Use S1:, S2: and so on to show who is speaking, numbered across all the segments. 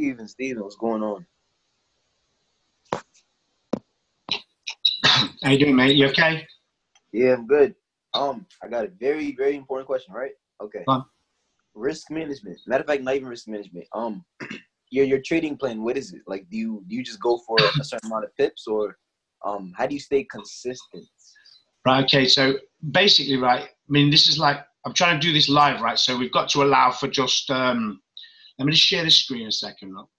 S1: Steven, what's going on?
S2: How you doing, mate? You okay?
S1: Yeah, I'm good. I got a very, very important question, right? Okay. Risk management. Matter of fact, not even risk management. Your trading plan, what is it? Like, do you just go for a certain amount of pips, or how do you stay consistent?
S2: Right, okay, so basically, right, I mean, this is like, I'm trying to do this live, right, so we've got to allow for just, let me just share the screen a second, look.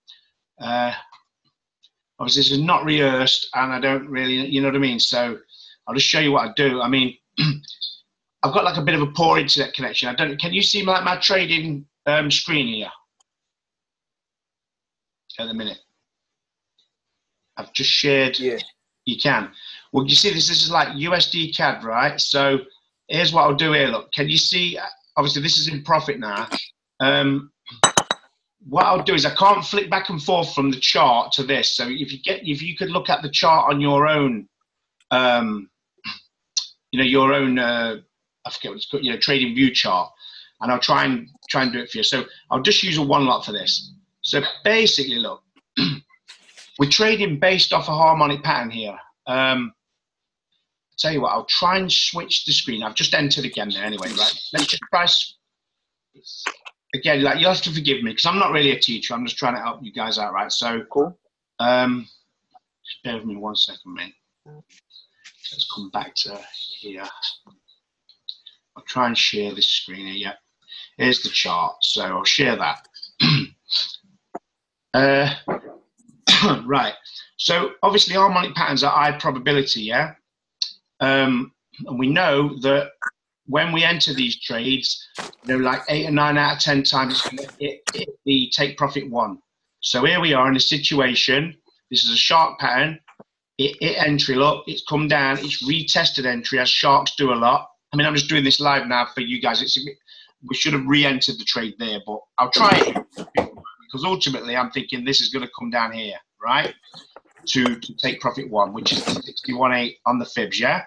S2: Obviously, this is not rehearsed, and I don't really, you know what I mean, so I'll just show you what I do. I mean, I've got like a bit of a poor internet connection. Can you see my trading screen here? At the minute. I've just shared.
S1: Yeah.
S2: You can. Well, you see this is like USD CAD, right? So here's what I'll do here, look. Can you see, obviously this is in profit now. What I'll do is I can't flick back and forth from the chart to this. So if you could look at the chart on your own, you know, your own, I forget what it's called, you know, trading view chart, and I'll try and do it for you. So I'll just use a one lot for this. So basically, look, we're trading based off a harmonic pattern here. I'll tell you what, I'll try and switch the screen. I've just entered again there anyway, right? Let's just price. Again, like, you'll have to forgive me because I'm not really a teacher. I'm just trying to help you guys out, right? So,
S1: cool.
S2: Just bear with me 1 second, mate. Let's come back to here. I'll try and share this screen here. Yeah, here's the chart. So I'll share that. Right. So obviously harmonic patterns are high probability, yeah? And we know that when we enter these trades, you know, like 8 or 9 out of 10 times it's going to hit the take profit one. So here we are in a situation. This is a shark pattern. It entry, look, it's come down. It's retested entry, as sharks do a lot. I mean, I'm just doing this live now for you guys. We should have re-entered the trade there, but I'll try it because ultimately I'm thinking this is going to come down here, right, to take profit one, which is 61.8 on the fibs, yeah?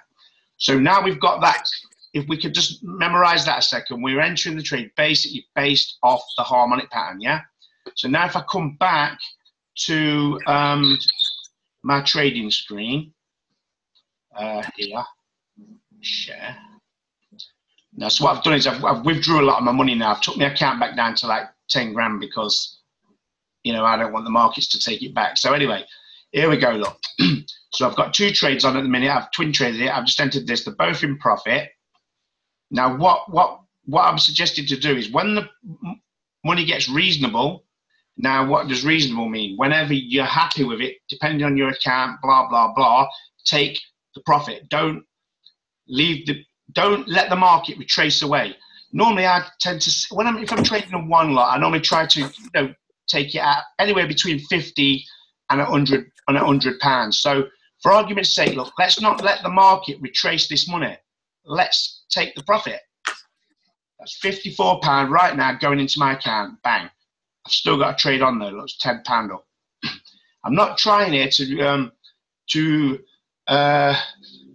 S2: So now we've got that. If we could just memorize that a second, we're entering the trade basically based off the harmonic pattern, yeah? So now if I come back to my trading screen, here, share. Now, so what I've done is I've withdrew a lot of my money now. I've took my account back down to like 10 grand because, you know, I don't want the markets to take it back. So anyway, here we go, look. So I've got 2 trades on at the minute. I've twin traded it. I've just entered this. They're both in profit. Now, what I'm suggesting to do is when the money gets reasonable, now what does reasonable mean? Whenever you're happy with it, depending on your account, blah, blah, blah, take the profit. Don't let the market retrace away. Normally, I tend to, if I'm trading on one lot, I normally try to, you know, take it out anywhere between 50 and 100 pounds. So for argument's sake, look, let's not let the market retrace this money. Let's take the profit. That's £54 right now going into my account. Bang. I've still got a trade on though. Looks £10 up. I'm not trying here to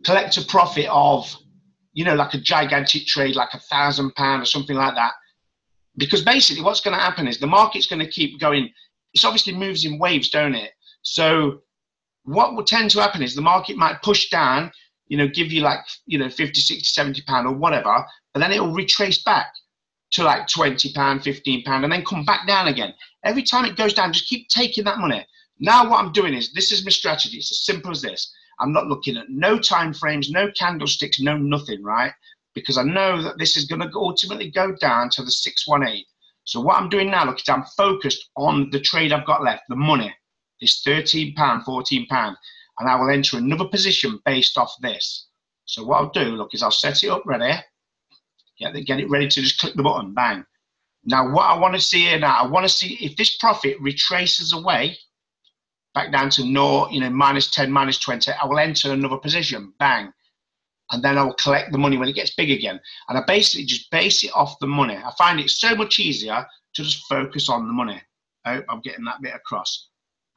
S2: collect a profit of, you know, like a gigantic trade, like £1,000 or something like that. Because basically what's going to happen is the market's going to keep going. It obviously moves in waves, don't it? So what will tend to happen is the market might push down, you know, give you like, you know, 50, 60, 70 pound or whatever, but then it will retrace back to like 20 pound, 15 pound, and then come back down again. Every time it goes down, just keep taking that money. Now what I'm doing is, this is my strategy. It's as simple as this. I'm not looking at no time frames, no candlesticks, no nothing, right? Because I know that this is going to ultimately go down to the 618. So what I'm doing now, look, is I'm focused on the trade I've got left, the money. It's £13, £14, and I will enter another position based off this. So what I'll do, look, is I'll set it up ready, get it ready to just click the button, bang. Now what I want to see here now, I want to see if this profit retraces away back down to no, you know, -10, -20, I will enter another position, bang. And then I will collect the money when it gets big again. And I basically just base it off the money. I find it so much easier to just focus on the money. I hope I'm getting that bit across.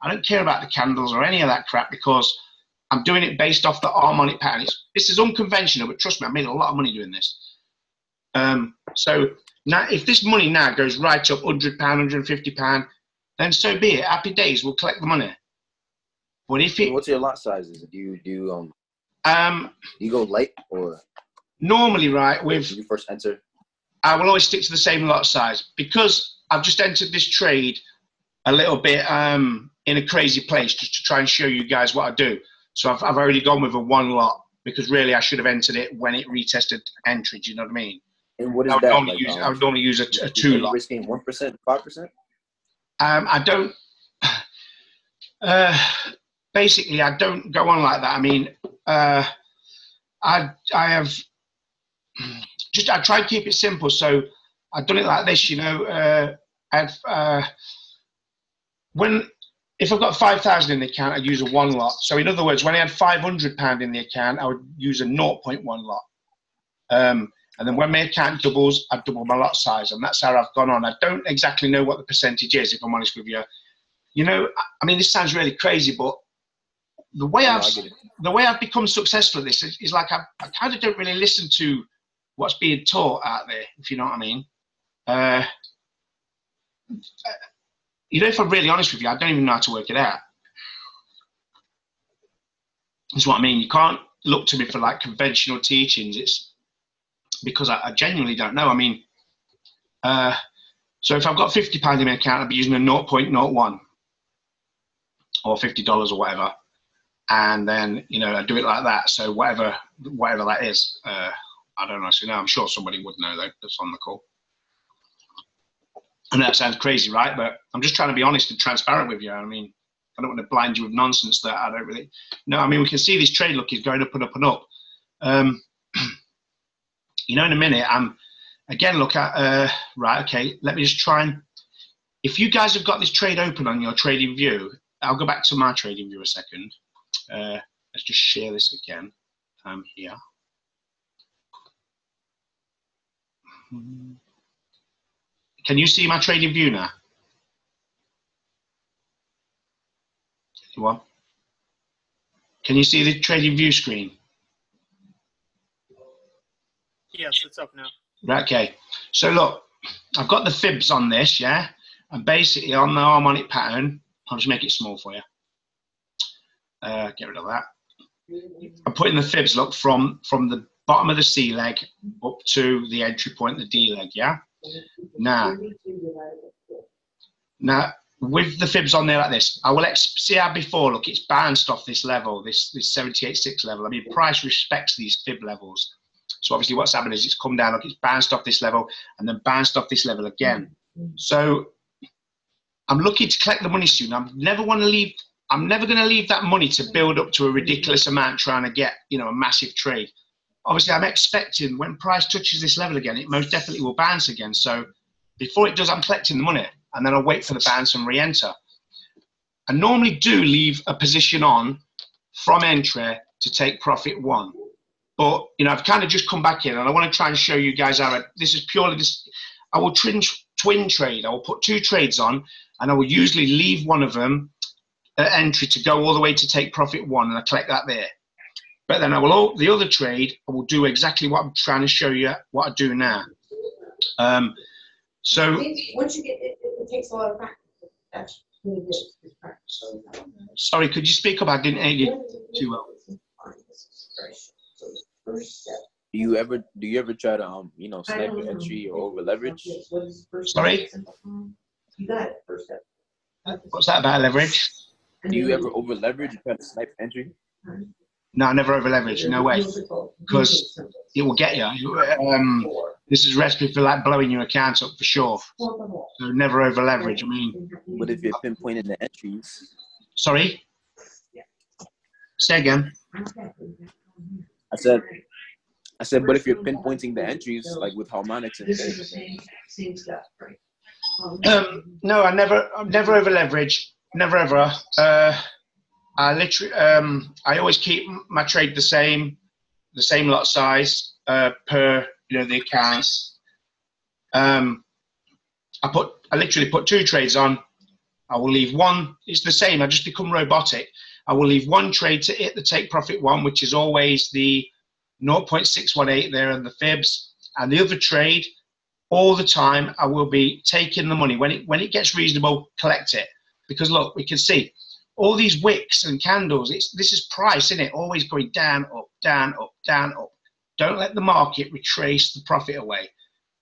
S2: I don't care about the candles or any of that crap because I'm doing it based off the harmonic pattern. This is unconventional, but trust me, I made a lot of money doing this. So now if this money now goes right up £100, £150, then so be it. Happy days. We'll collect the money. But if it,
S1: what's your lot sizes? Do you go light or
S2: normally, right? With
S1: when you first enter,
S2: I will always stick to the same lot size because I've just entered this trade a little bit in a crazy place just to try and show you guys what I do. So I've already gone with a 1 lot because really I should have entered it when it retested entry. Do you know what I mean?
S1: And what is
S2: I would
S1: that?
S2: normally use a 2 lot.
S1: Risking 1%, 5%.
S2: I don't. Basically, I don't go on like that. I mean, I have just I try to keep it simple. So I've done it like this. You know, if I've got 5,000 in the account, I use a 1 lot. So in other words, when I had £500 in the account, I would use a 0.1 lot. And then when my account doubles, I double my lot size, and that's how I've gone on. I don't exactly know what the percentage is, if I'm honest with you. You know, I mean, this sounds really crazy, but the way I've become successful at this is like I kind of don't really listen to what's being taught out there, if you know what I mean. You know, if I'm really honest with you, I don't even know how to work it out. That's what I mean. You can't look to me for like conventional teachings. It's because I genuinely don't know. I mean, so if I've got £50 in my account, I'll be using a 0.01 or $50 or whatever. And then, you know, I do it like that. So whatever that is, I don't know. So now I'm sure somebody would know though, that's on the call. I know that sounds crazy, right? But I'm just trying to be honest and transparent with you. I mean, I don't want to blind you with nonsense that I don't really know. I mean, we can see this trade look is going up and up and up. You know, in a minute, again, look at, right, okay, let me just try and, if you guys have got this trade open on your trading view, I'll go back to my trading view a second. Let's just share this again. Here. Can you see my trading view now? What? Can you see the trading view screen?
S3: Yes, it's up now.
S2: Right, okay. So look, I've got the fibs on this, yeah? And basically on the harmonic pattern, I'll just make it small for you. Get rid of that. I'm putting the fibs, look, from the bottom of the C leg up to the entry point, the D leg, yeah? Now, with the fibs on there like this, I will see how before, look, it's bounced off this level, this 78.6 level. I mean, price respects these fib levels. So obviously what's happened is it's come down, look, it's bounced off this level and then bounced off this level again. So I'm looking to collect the money soon. I'm never going to leave that money to build up to a ridiculous amount trying to get, you know, a massive trade. Obviously, I'm expecting when price touches this level again, it most definitely will bounce again. So before it does, I'm collecting the money and then I'll wait for the bounce and re-enter. I normally do leave a position on from entry to take profit 1. But, you know, I've kind of just come back in and I want to try and show you guys how this is purely this. I will twin trade. I will put 2 trades on and I will usually leave one of them at entry to go all the way to take profit 1 and I collect that there. But then the other trade, I will do exactly what I'm trying to show you what I do now. So
S4: once you get it takes a lot of practice. That's really good practice.
S2: Sorry, could you speak up? I didn't hear you too well.
S1: Do you ever try to you know, snipe an entry or over leverage?
S2: Sorry?
S4: You got it, first step.
S2: What's that about leverage?
S1: Do you ever over leverage and try to snipe entry?
S2: No, I never over leverage. No way, because it will get you. This is a recipe for like blowing your account up for sure. So never over leverage. I mean,
S1: but if you're pinpointing the entries.
S2: Sorry. Say again.
S1: I said, but if you're pinpointing the entries, like with harmonics and things.
S2: No, I'm never over leverage. Never ever. I literally, I always keep my trade the same lot size per, you know, the accounts. I literally put 2 trades on. I will leave one. It's the same. I just become robotic. I will leave one trade to hit the take profit 1, which is always the 0.618 there and the fibs, and the other trade all the time, I will be taking the money. When it gets reasonable, collect it. Because look, we can see all these wicks and candles. This is price, isn't it? Always going down, up, down, up, down, up. Don't let the market retrace the profit away.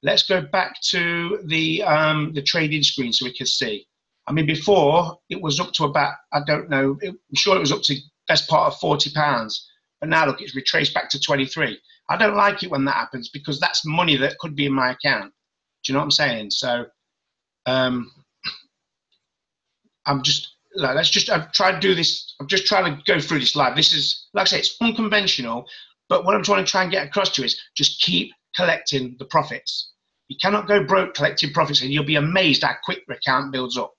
S2: Let's go back to the trading screen so we can see. I mean, before it was up to about, I don't know, I'm sure it was up to best part of £40. But now look, it's retraced back to 23. I don't like it when that happens because that's money that could be in my account. Do you know what I'm saying? So I'm just, like, I've tried to do this. I'm just trying to go through this live. This is, like I say, it's unconventional, but what I'm trying to try and get across to you is just keep collecting the profits. You cannot go broke collecting profits, and you'll be amazed how quick your account builds up.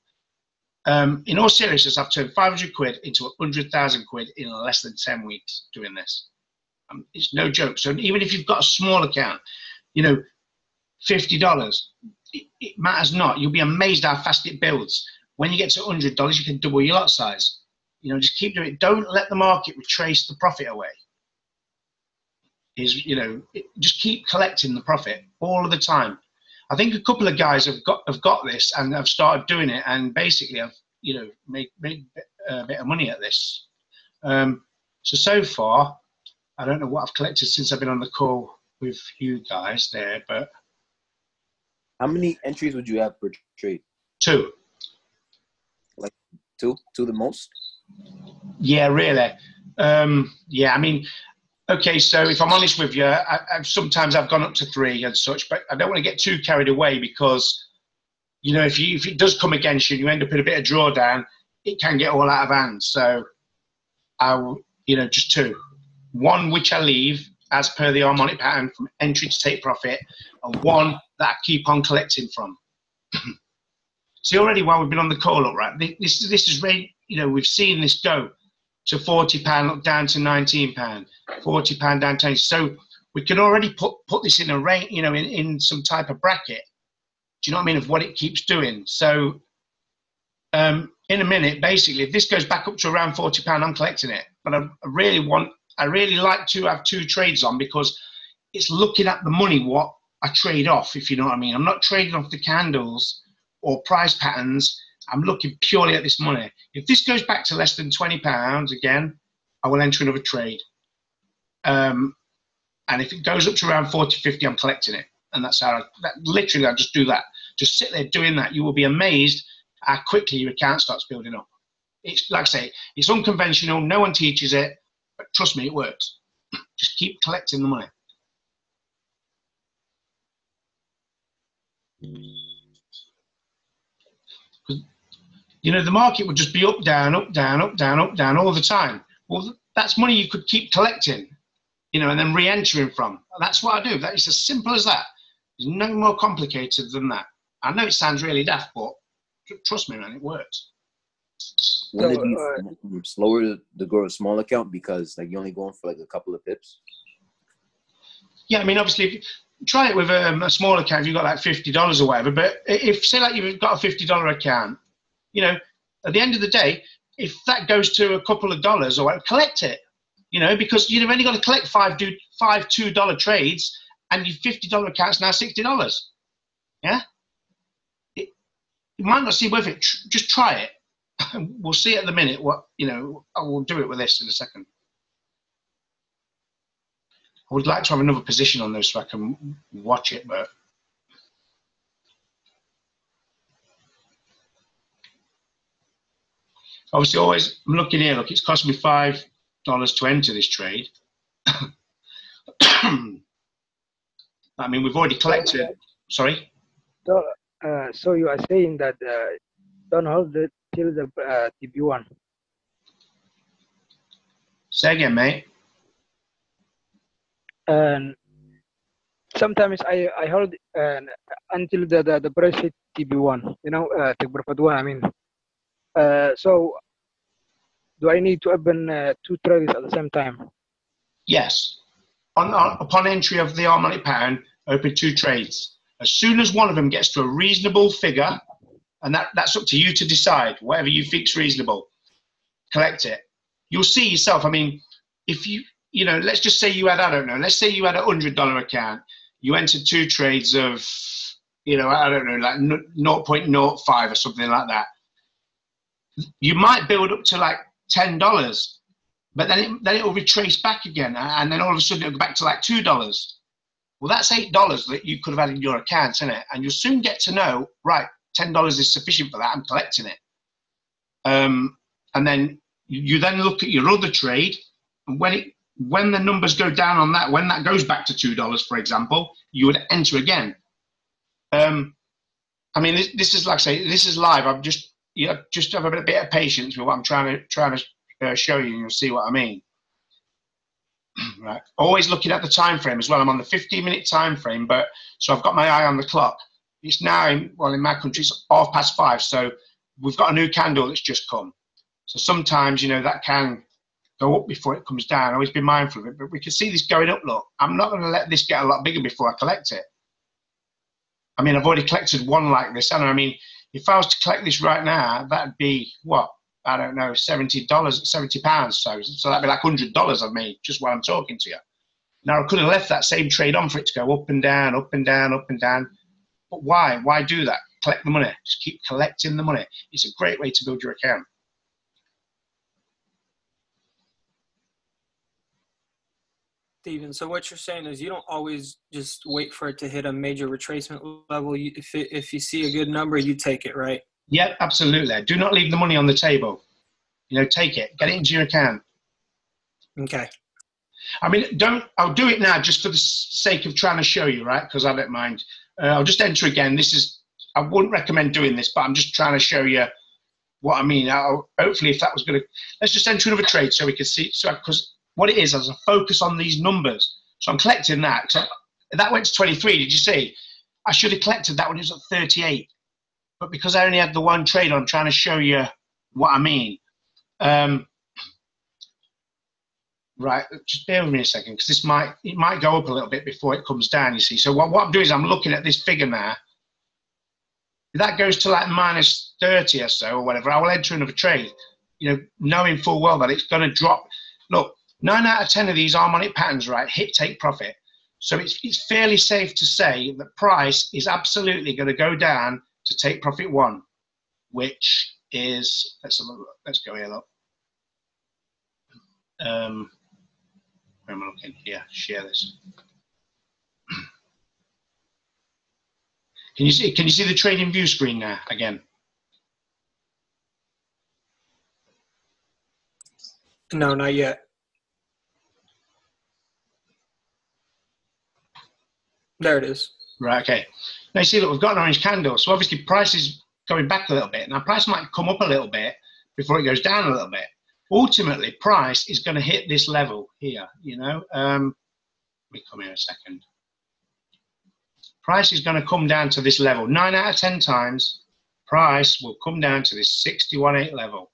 S2: In all seriousness, I've turned 500 quid into 100,000 quid in less than 10 weeks doing this. It's no joke. So even if you've got a small account, you know, $50, it matters not. You'll be amazed how fast it builds. When you get to $100, you can double your lot size. You know, just keep doing it. Don't let the market retrace the profit away. Just keep collecting the profit all of the time. I think a couple of guys have got this and have started doing it, and basically have, you know, made a bit of money at this. So far, I don't know what I've collected since I've been on the call with you guys there, but
S1: how many entries would you have per trade?
S2: 2.
S1: Like two the most?
S2: Yeah, really. Yeah, I mean, okay, so if I'm honest with you, sometimes I've gone up to 3 and such, but I don't want to get too carried away because, you know, if it does come against you and you end up in a bit of drawdown, it can get all out of hand. So, just 2. 1 which I leave as per the harmonic pattern from entry to take profit, and 1 that I keep on collecting from. See, already while we've been on the call up, right, this is really, you know, we've seen this go to £40, look down to £19, £40 down to 20. So we can already put this in a range, you know, in some type of bracket. Do you know what I mean, of what it keeps doing? So in a minute, basically, if this goes back up to around £40, I'm collecting it. But I really like to have 2 trades on because it's looking at the money, what I trade off, if you know what I mean. I'm not trading off the candles or price patterns. I'm looking purely at this money. If this goes back to less than £20 again, I will enter another trade. And if it goes up to around 40, 50, I'm collecting it. And that's how literally I just do that. Just sit there doing that. You will be amazed how quickly your account starts building up. It's like I say, it's unconventional. No one teaches it, but trust me, it works. Just keep collecting the money. You know, the market would just be up, down, up, down, up, down, up, down all the time. Well, that's money you could keep collecting, you know, and then re-entering from. And that's what I do. That is as simple as that. There's no more complicated than that. I know it sounds really daft, but trust me, man, it works.
S1: Wouldn't it be slower to grow a small account because, like, you're only going for like a couple of pips?
S2: Yeah, I mean, obviously, if you try it with a small account, you've got like $50 or whatever. But if, say, like you've got a $50 account, you know, at the end of the day, if that goes to a couple of dollars or whatever, collect it, you know, because you've only got to collect five $2 trades, and your $50 account's now $60. Yeah? It might not seem worth it. Just try it. We'll see at the minute what, you know, I will do it with this in a second. I would like to have another position on this so I can watch it, but obviously always, I'm looking here, look, it's cost me $5 to enter this trade. I mean, we've already collected, sorry?
S5: So you are saying that don't hold it till the TB1.
S2: Say again, mate.
S5: And sometimes I hold until the price hit TB1, you know, TB1, I mean. So do I need to open 2 trades at the same time?
S2: Yes. Upon entry of the harmonic pattern, open 2 trades. As soon as one of them gets to a reasonable figure, and that's up to you to decide, whatever you think's reasonable, collect it. You'll see yourself. I mean, if you know, let's just say you had, I don't know, let's say you had a $100 account. You entered 2 trades of you know, I don't know, like 0.05 or something like that. You might build up to like $10, but then it will retrace back again, and then all of a sudden it'll go back to like $2. Well, that's $8 that you could have had in your account, isn't it? And you'll soon get to know, right, $10 is sufficient for that. I'm collecting it. And then you then look at your other trade, and when the numbers go down on that, when that goes back to $2, for example, you would enter again. I mean, this is like I say, this is live. I'm just have a bit of patience with what I'm trying to show you, and you'll see what I mean. Right. Always looking at the time frame as well. I'm on the 15-minute time frame, but so I've got my eye on the clock. It's now in my country it's 5:30, so we've got a new candle that's just come. So sometimes, you know, that can go up before it comes down. Always be mindful of it, but we can see this going up. Look, I'm not going to let this get a lot bigger before I collect it. I mean, I've already collected one like this, and I mean, if I was to collect this right now, that'd be what? I don't know, £70, £70. So that'd be like $100 I've made just while I'm talking to you. Now I could have left that same trade on for it to go up and down, up and down, up and down. But why? Why do that? Collect the money. Just keep collecting the money. It's a great way to build your account.
S3: Steven, so what you're saying is you don't always just wait for it to hit a major retracement level. If you see a good number, you take it, right?
S2: Yeah, absolutely. Do not leave the money on the table. You know, take it. Get it into your account.
S3: Okay.
S2: I mean, I'll do it now just for the sake of trying to show you, right? Because I don't mind. I'll just enter again. I wouldn't recommend doing this, but I'm just trying to show you what I mean. Hopefully, if that was going to, let's just enter another trade so we can see. So, because what it is I focus on these numbers. So I'm collecting that. So that went to 23. Did you see? I should have collected that when it was at 38. But because I only had the one trade on, I'm trying to show you what I mean. Right, just bear with me a second, because it might go up a little bit before it comes down, you see. So what I'm doing is I'm looking at this figure now. If that goes to like minus 30 or so, or whatever, I will enter another trade, you know, knowing full well that it's going to drop. Look, 9 out of 10 of these harmonic patterns, right, hit take profit. So it's fairly safe to say that price is absolutely going to go down to take profit 1, which is, let's go here, look. Where am I looking? Here, share this. Can you see the trading view screen now again?
S3: No, not yet. There it is.
S2: Right, okay. Now you see, look, we've got an orange candle. So obviously price is going back a little bit. Now price might come up a little bit before it goes down a little bit. Ultimately, price is going to hit this level here, you know. Let me come here a second. Price is going to come down to this level. 9 out of 10 times, price will come down to this 61.8 level.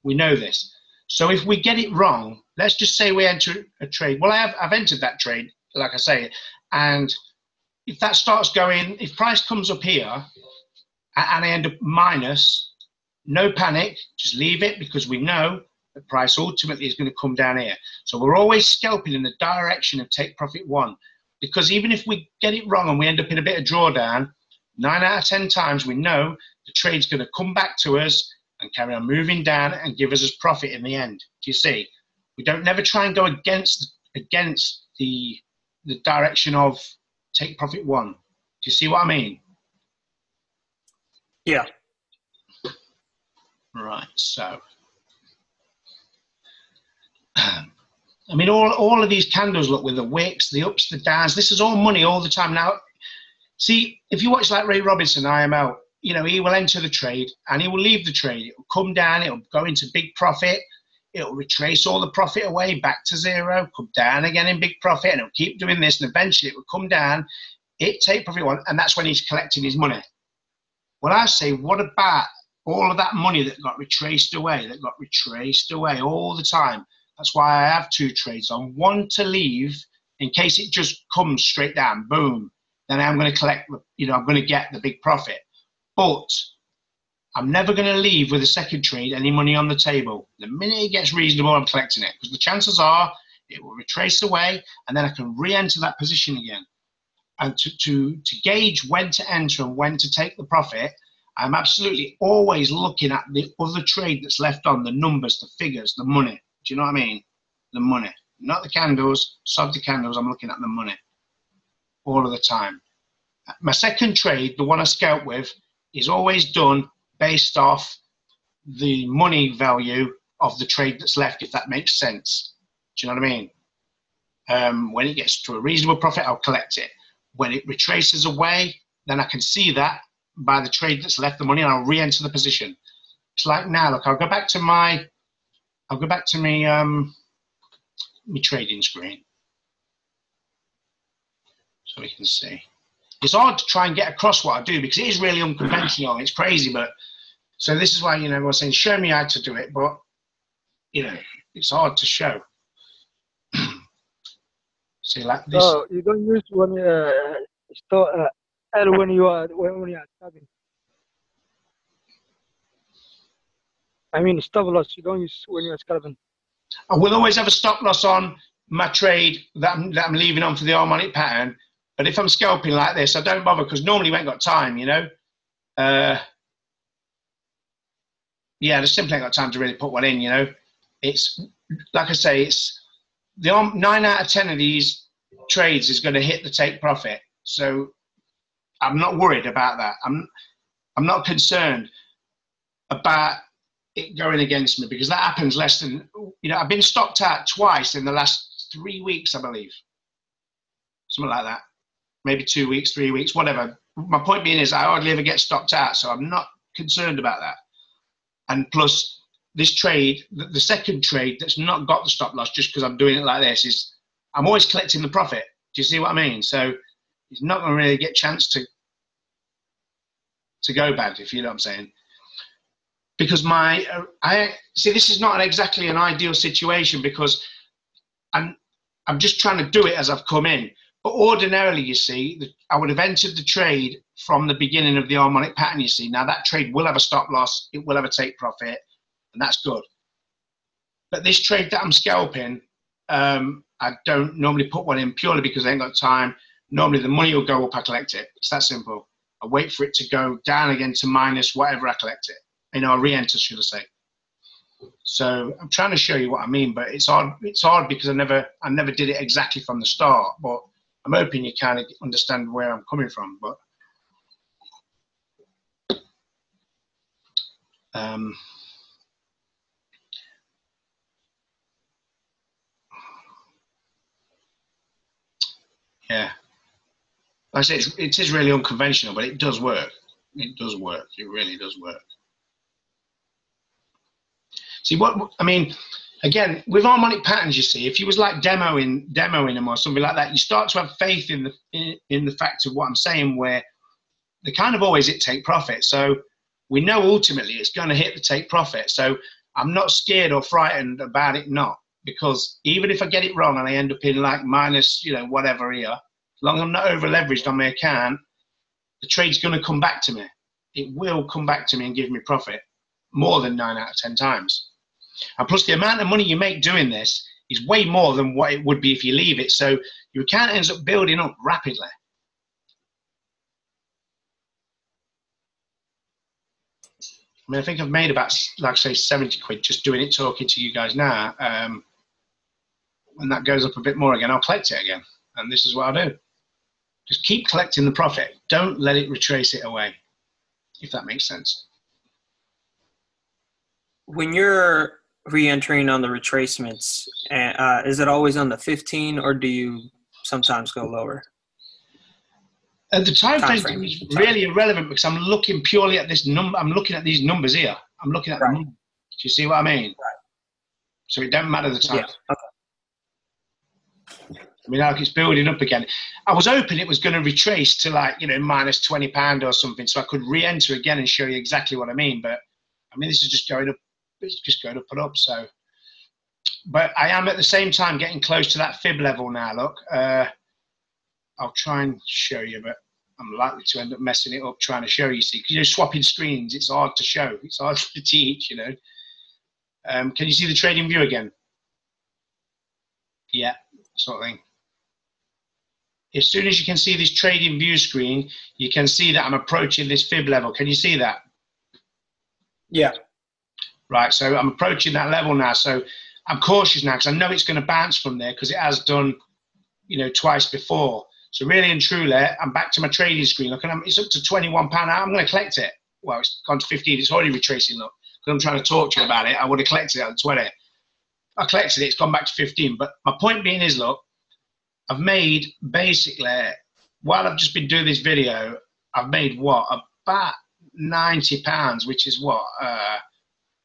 S2: We know this. So if we get it wrong, let's just say we enter a trade. Well, I've entered that trade, like I say, and if that starts going, if price comes up here and I end up minus, no panic, just leave it, because we know the price ultimately is going to come down here. So we're always scalping in the direction of take profit 1, because even if we get it wrong and we end up in a bit of drawdown, 9 out of 10 times we know the trade's going to come back to us and carry on moving down and give us a profit in the end. Do you see? We don't never try and go against the direction of take profit 1. Do you see what I mean?
S3: Yeah.
S2: Right, so I mean, all of these candles, look, with the wicks, the ups, the downs, this is all money all the time. Now, see, if you watch like Ray Robinson, IML, you know, he will enter the trade and he will leave the trade. It will come down, it will go into big profit, it will retrace all the profit away back to 0, come down again in big profit, and it will keep doing this, and eventually it will come down, it take profit 1, and that's when he's collecting his money. Well, I say, what about all of that money that got retraced away all the time? That's why I have 2 trades on. One to leave in case it just comes straight down, boom. Then I'm going to collect, you know, I'm going to get the big profit. But I'm never going to leave with a second trade any money on the table. The minute it gets reasonable, I'm collecting it, because the chances are it will retrace away and then I can re-enter that position again. And to gauge when to enter and when to take the profit, I'm absolutely always looking at the other trade that's left on, the numbers, the figures, the money. Do you know what I mean? The money. Not the candles, sod the candles, I'm looking at the money all of the time. My second trade, the one I scalp with, is always done based off the money value of the trade that's left, if that makes sense. Do you know what I mean? When it gets to a reasonable profit, I'll collect it. When it retraces away, then I can see that by the trade that's left the money, and I'll re-enter the position. It's like now, look, I'll go back to my trading screen so we can see. It's hard to try and get across what I do because it is really unconventional. It's crazy, but so this is why, you know, I was saying, show me how to do it, but you know, it's hard to show. See, like this.
S5: So you don't use when when you are scalping. I mean, stop loss. You don't use when you're scalping.
S2: I will always have a stop loss on my trade that I'm leaving on for the harmonic pattern. But if I'm scalping like this, I don't bother because normally we ain't got time, you know. Yeah, I simply ain't got time to really put one in, you know. It's like I say, it's the 9 out of 10 of these trades is going to hit the take profit. So I'm not worried about that. I'm not concerned about it going against me because that happens less than, you know, I've been stopped out twice in the last 3 weeks, I believe. Something like that. Maybe 2 weeks, 3 weeks, whatever. My point being is I hardly ever get stopped out, so I'm not concerned about that. And plus, this trade, the second trade that's not got the stop loss just because I'm doing it like this is I'm always collecting the profit. Do you see what I mean? So it's not going to really get a chance to go bad, if you know what I'm saying. Because I see this is not exactly an ideal situation because I'm just trying to do it as I've come in. But ordinarily, you see, I would have entered the trade from the beginning of the harmonic pattern, you see. Now, that trade will have a stop loss. It will have a take profit, and that's good. But this trade that I'm scalping, I don't normally put one in purely because I ain't got time. Normally, the money will go up, I collect it. It's that simple. I wait for it to go down again to minus whatever, I collect it. You know, I re-enter, should I say. So I'm trying to show you what I mean, but it's hard because I never did it exactly from the start, but I'm hoping you kind of understand where I'm coming from. But yeah, like I say, it is really unconventional, but it does work. It does work. It really does work. See what I mean? Again, with harmonic patterns, you see, if you was like demoing them or something like that, you start to have faith in the fact of what I'm saying, where they kind of always hit take profit. So we know ultimately it's going to hit the take profit. So I'm not scared or frightened about it not, because even if I get it wrong and I end up in like minus, you know, whatever here, as long as I'm not over leveraged on my account, the trade's going to come back to me. It will come back to me and give me profit more than 9 out of 10 times. And plus, the amount of money you make doing this is way more than what it would be if you leave it. So your account ends up building up rapidly. I mean, I think I've made about, like say, 70 quid just doing it, talking to you guys now. When that goes up a bit more again, I'll collect it again. And this is what I'll do. Just keep collecting the profit. Don't let it retrace it away, if that makes sense.
S3: When you're re-entering on the retracements, is it always on the 15 or do you sometimes go lower?
S2: The time frame is really irrelevant because I'm looking purely at this number. I'm looking at these numbers here. I'm looking at them. Do you see what I mean? Right. So it doesn't matter the time. Yeah. Okay. I mean, like it's building up again. I was hoping it was going to retrace to like, you know, minus £20 or something, so I could re-enter again and show you exactly what I mean. But I mean, this is just going up. It's just going up and up. So, but I am at the same time getting close to that fib level now. Look, I'll try and show you, but I'm likely to end up messing it up trying to show you. See, because you're swapping screens, it's hard to show. It's hard to teach, you know. Can you see the trading view again? Yeah, sort of thing. as soon as you can see this trading view screen, you can see that I'm approaching this fib level. Can you see that?
S3: Yeah.
S2: Right, so I'm approaching that level now. So I'm cautious now because I know it's going to bounce from there because it has done, you know, twice before. So really and truly, I'm back to my trading screen. Look, and it's up to £21. I'm going to collect it. Well, it's gone to 15. It's already retracing. Look, because I'm trying to talk to you about it. I would have collected it at 20. I collected it. It's gone back to 15. But my point being is, look, I've made basically, while I've just been doing this video, I've made what? About £90, which is what?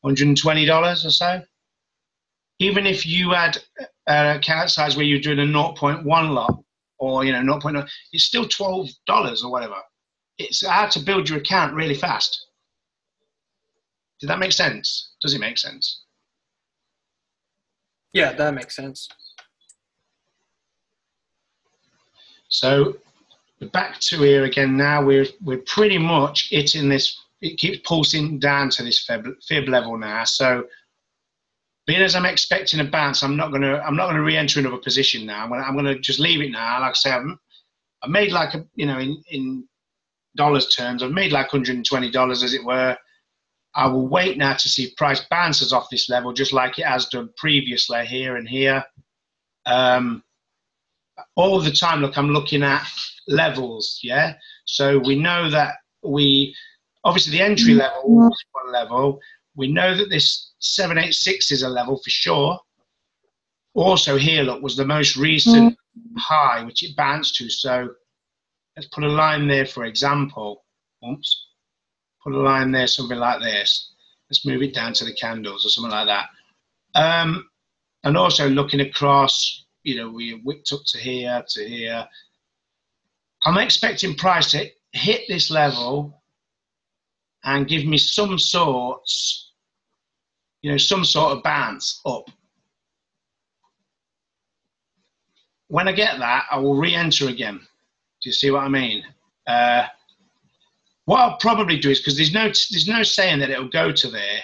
S2: $120 or so. Even if you had an account size where you're doing a 0.1 lot, or, you know, 0.9, it's still $12 or whatever. It's hard to build your account really fast. Did that make sense? Does it make sense?
S3: Yeah, that makes sense.
S2: So we're back to here again now. We're pretty much hitting this. It keeps pulsing down to this fib level now. So being as I'm expecting a bounce, I'm not gonna re-enter another position now. I'm gonna just leave it now. Like I say, I've made like a, you know, in dollars terms, I've made like $120 as it were. I will wait now to see if price bounces off this level, just like it has done previously here and here. All the time, look, I'm looking at levels, yeah? So we know that obviously the entry level is one level. We know that this 786 is a level for sure. Also here, look, was the most recent high, which it bounced to. So let's put a line there, for example. Oops. Put a line there, something like this. Let's move it down to the candles or something like that. And also looking across, you know, we whipped up to here, to here. I'm expecting price to hit this level and give me some sorts, you know, some sort of bounce up. When I get that, I will re-enter again. Do you see what I mean? What I'll probably do is, because there's no saying that it'll go to there,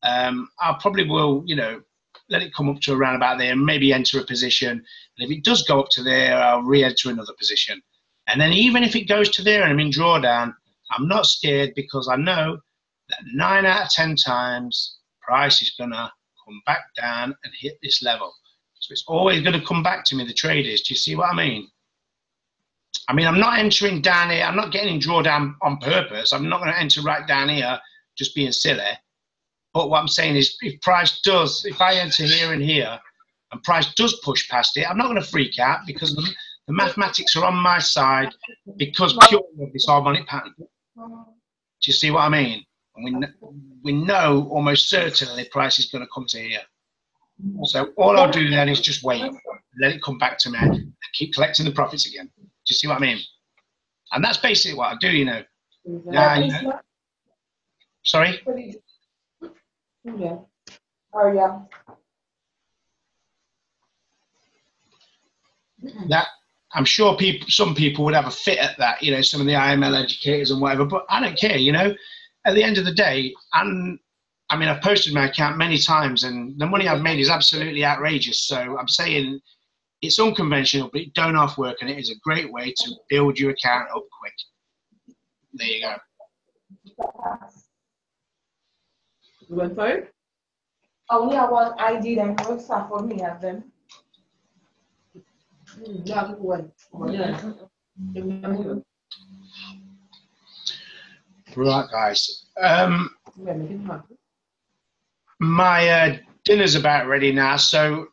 S2: I'll probably will, you know, let it come up to around about there and maybe enter a position. And if it does go up to there, I'll re-enter another position. And then even if it goes to there and I'm in drawdown, I'm not scared because I know that 9 out of 10 times price is going to come back down and hit this level. So it's always going to come back to me, the traders. Do you see what I mean? I mean, I'm not entering down here. I'm not getting in drawdown on purpose. I'm not going to enter right down here just being silly. But what I'm saying is if I enter here and here and price does push past it, I'm not going to freak out because the mathematics are on my side because purely of this harmonic pattern. Do you see what I mean? And we know almost certainly price is going to come to here. So all I'll do then is just wait, let it come back to me, and keep collecting the profits again. Do you see what I mean? And that's basically what I do, you know. Now, you know, sorry?
S4: Yeah. Oh, yeah.
S2: That I'm sure some people would have a fit at that, you know, some of the IML educators and whatever, but I don't care, you know. At the end of the day, I mean, I've posted my account many times and the money I've made is absolutely outrageous. So I'm saying it's unconventional, but it don't half work and it is a great way to build your account up quick. There you go.
S4: You went for it? Only I want ID then work stuff for me at them.
S2: Right, guys. My dinner's about ready now, so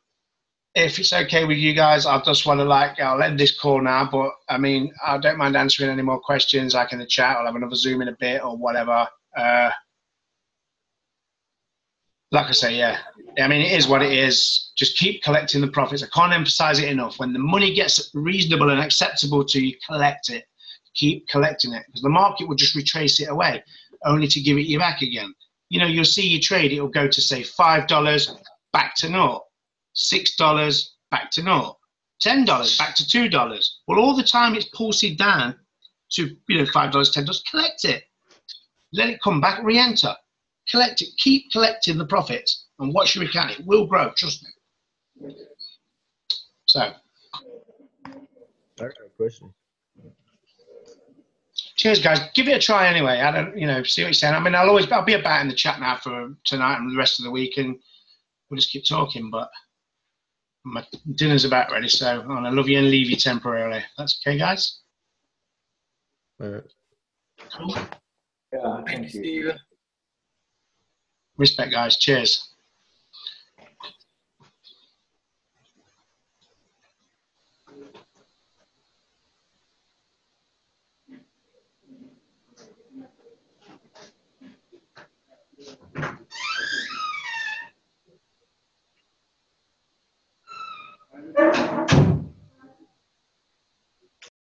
S2: if it's okay with you guys, I just want to I'll end this call now, but I mean, I don't mind answering any more questions, like in the chat. I'll have another Zoom in a bit or whatever. Like I say, yeah. I mean, it is what it is. Just keep collecting the profits. I can't emphasize it enough. When the money gets reasonable and acceptable to you, collect it. Keep collecting it because the market will just retrace it away, only to give it you back again. You know, you'll see your trade. It'll go to, say, $5 back to naught, $6 back to naught, $10 back to $2. Well, all the time it's pulsing down to, you know, $5, $10. Collect it. Let it come back, re-enter. Collect it. Keep collecting the profits and watch your account. It will grow. Trust me. So.
S6: personally.
S2: Cheers, guys. Give it a try anyway. I don't, see what you're saying. I mean, I'll be about in the chat now for tonight and the rest of the week, and we'll just keep talking. But my dinner's about ready, so I'm gonna love you and leave you temporarily. That's okay, guys.
S6: All right.
S2: Cool.
S1: Yeah,
S3: Thank you, Steven.
S2: Respect, guys. Cheers.